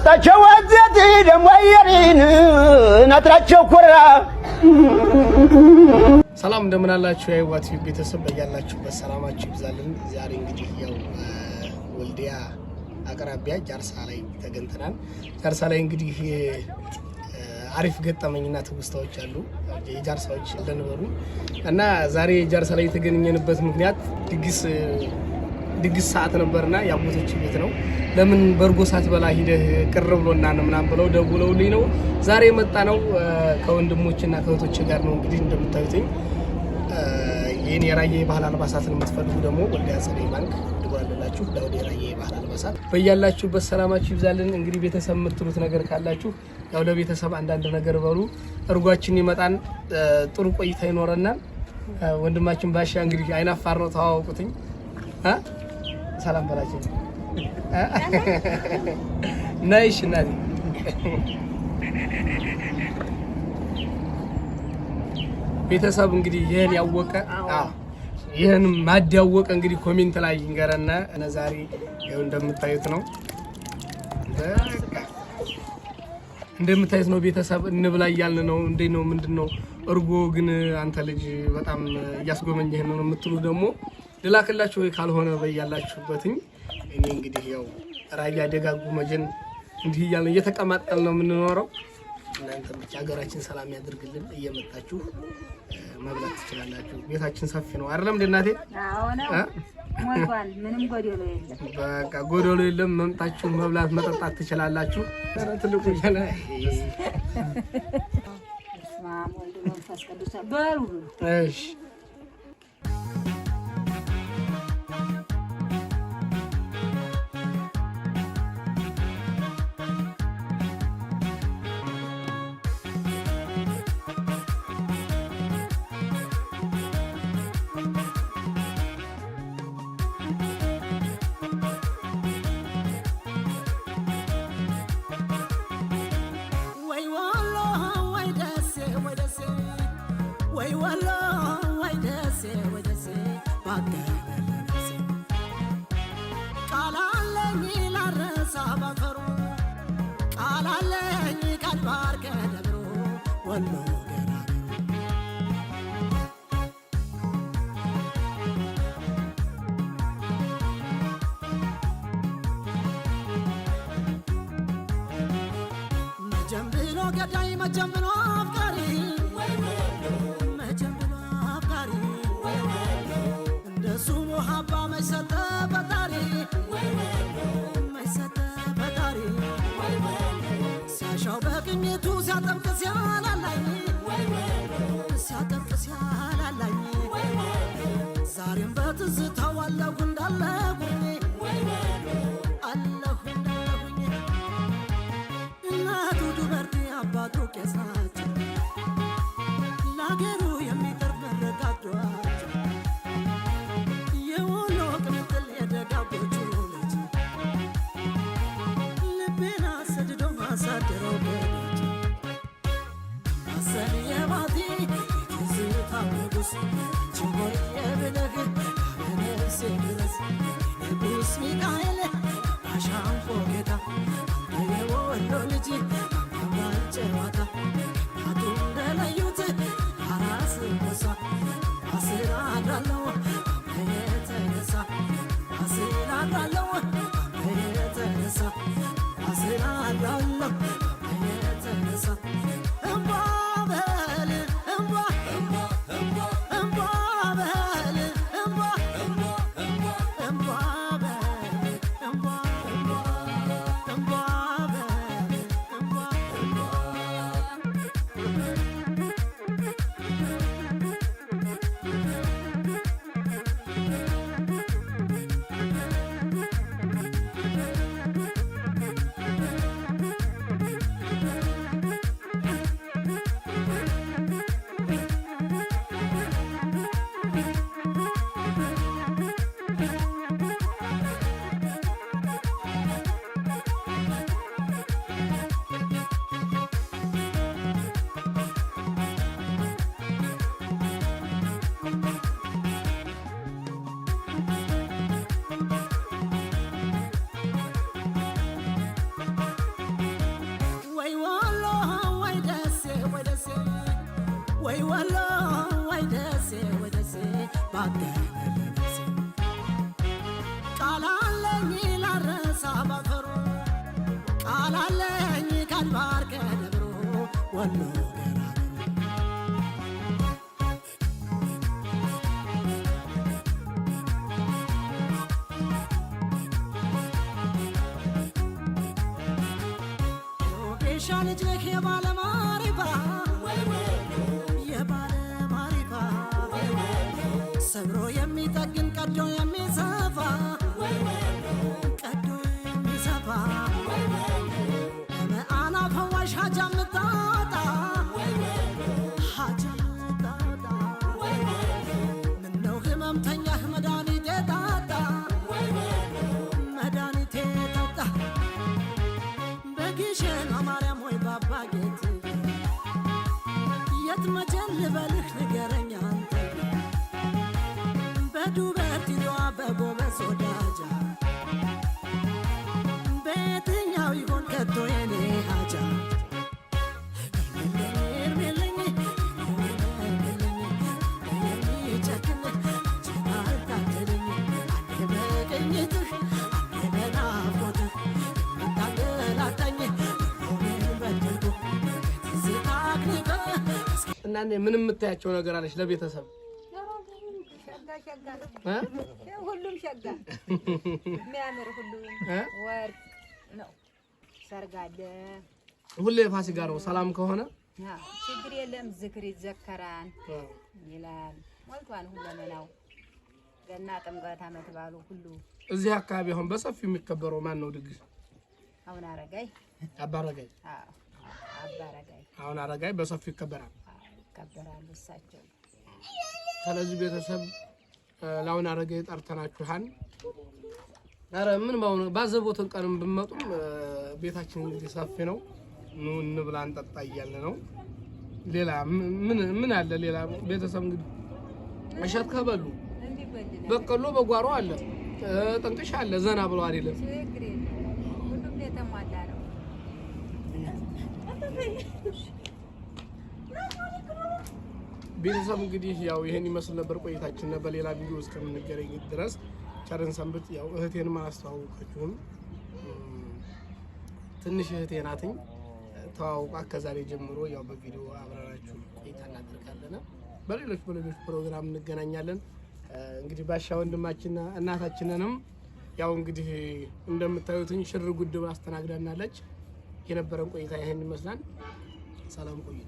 ሰጣቸው ወዘት ደሞ አየሪን ናትራቸው ኩራ ሰላም እንደምን አላችሁ? የህይወት ቤተሰብ በያላችሁበት ሰላማችሁ ይብዛልን። ዛሬ እንግዲህ ያው ወልዲያ አቅራቢያ ጃርሳ ላይ ተገኝተናል። ጃርሳ ላይ እንግዲህ አሪፍ ገጠመኝና ትውስታዎች አሉ የጃርሳዎች እንደነበሩ እና ዛሬ ጃርሳ ላይ የተገኘንበት ምክንያት ድግስ ሰዓት ነበርና ያቦቶች ቤት ነው። ለምን በርጎ ሳትበላ ሂደህ ቅር ብሎና ነው ምናምን ብለው ደውለውልኝ ነው ዛሬ የመጣ ነው። ከወንድሞችና ከእህቶች ጋር ነው። እንግዲህ እንደምታዩትኝ የኔ የራያ ባህል አልባሳትን የምትፈልጉ ደግሞ ወልዲያ ጸደይ ባንክ ደውላላችሁ። ዳውድ የራያ ባህል አልባሳት በያላችሁበት ሰላማችሁ ይብዛልን። እንግዲህ ቤተሰብ የምትሉት ነገር ካላችሁ ያው ለቤተሰብ አንዳንድ ነገር በሉ። እርጓችን ይመጣን ጥሩ ቆይታ ይኖረናል። ወንድማችን ባሻ እንግዲህ አይናፋር ነው፣ ተዋወቁትኝ። ሰላም በላችሁ ነይሽ እናቴ። ቤተሰብ እንግዲህ ይሄን ያወቀ ይሄን ማድ ያወቀ እንግዲህ ኮሜንት ላይ ይንገረና እነ ዛሬ ይሄው እንደምታዩት ነው። በቃ እንደምታዩት ነው ቤተሰብ እንብላ እያልን ነው። እንዴ ነው ምንድነው እርጎ ግን አንተ ልጅ በጣም እያስጎመኘህ ነው የምትሉ ደግሞ ልላክላችሁ ወይ ካልሆነ በያላችሁበትኝ። እኔ እንግዲህ ያው ራያ ደጋጉ መጀን እንዲህ እያልን እየተቀማጠል ነው የምንኖረው። እናንተ ብቻ ሀገራችን ሰላም ያድርግልን። እየመጣችሁ መብላት ትችላላችሁ። ቤታችን ሰፊ ነው አይደለም እንዴ እናቴ? አዎ ነው። ሞልቷል። ምንም ጎዶሎ የለም። በቃ ጎዶሎ የለም። መምጣችሁ መብላት መጠጣት ትችላላችሁ። ትልቁ ይላል ስማም ወልድ መንፈስ ቅዱስ በሉ። እሺ ወይ ወሎ ወይ ደሴ ባገረሰ ቃላለኝ ላረሳ ባፈሩ ቃላለኝ ቀድባር ከደብሮ ወሎ መጀምብሎ ገዳይ መጀምብሎ አፍቃሪ ዛሬም በትዝታው አለሁ እንዳለሁኝ እናቱ ዱበርቲ አባቱ ቄስ ናቸው። ለአገሩ የሚቀርብ መረቃዷቸው የወሎ ቅምጥል የደጋጎቹ ልጅ ልቤን አሰድዶ ማሳደረው በደጅ ማሰን የባቲ የትዝታ ንጉስ ችቦይ የብለህ ከነፍሴ ድረስ ንጉስ ሚካኤል አሻንፎ ጌታ አንተ የወሎ ልጅ አንተማን ጨዋታ ናቱ እንደለዩት አራስ ነሳ አስር አድራለሁ የተነሳ አስር አድራለሁ የተነሳ አስር አድራለሁ የተነሳ እምባ በል እምባ ወይ ወሎ ወይ ደሴ ባገነደሴ ቃላለኝ ላረሳ ባፈሩ ቃላለኝ ካድባር ከደብሮ ወሎ ልጅ ነህ የባለ ማሪፋ ሰብሮ የሚጠግን ቀዶ የሚሰፋ መአና ፈዋሽ ሀጃ ምታወጣ ምነው ህመምተኛህ መድኃኒቴ ታጣ በግሸኗ ማርያም ወይ ባባጌት የት መጀን ልበልህ ንገረኝ አንተ በዱበርቲዋ በጎበዝ ወዳጃ በየትኛው ይሆን ከቶ የኔ ሀጃ እና ምን የምታያቸው ነገር አለሽ ለቤተሰብ? ሁሉም ሸጋ የሚያምር ሁሉ ወርቅ ነው። ሰርግ አለ ሁሌ ፋሲካ ነው። ሰላም ከሆነ ችግር የለም። ዝክር ይዘከራል ይላል። ሞልቷን ሁለመናው ገና ጥምቀት ዓመት ባሉ ሁሉ እዚህ አካባቢ አሁን በሰፊው የሚከበረው ማን ነው ድግስ? አሁን አረጋይ አባረጋይ አባረጋይ አሁን አረጋይ በሰፊው ይከበራል። ይከበራል እሳቸው። ስለዚህ ቤተሰብ ላውን አረጋይ ጠርተናችኋል። አረ ምን ባዘቦትን ቀንም ብመጡም ቤታችን እንግዲህ ሰፊ ነው። ኑ እንብላ እንጠጣ እያልን ነው። ሌላ ምን አለ? ሌላ ቤተሰብ እንግዲህ እሸት ከበሉ በቀሎ በጓሮ አለ፣ ጥንቅሽ አለ። ዘና ብለው አይደለም ሁሉም የተሟላ ነው። ቤተሰብ እንግዲህ ያው ይሄን ይመስል ነበር ቆይታችን። በሌላ ቪዲዮ እስከምንገናኝ ድረስ ቸርን ሰንብት። ያው እህቴንም አላስተዋወቃችሁም። ትንሽ እህቴ ናትኝ። ተዋውቃ ከዛሬ ጀምሮ ያው በቪዲዮ አብረናችሁ ቆይታ እናደርጋለን። በሌሎች ፕሮግራም እንገናኛለን። እንግዲህ ባሻ ወንድማችንና እናታችንንም ያው እንግዲህ እንደምታዩትኝ ሽር ጉድ አስተናግዳናለች። የነበረን ቆይታ ይሄን ይመስላል። ሰላም ቆዩ።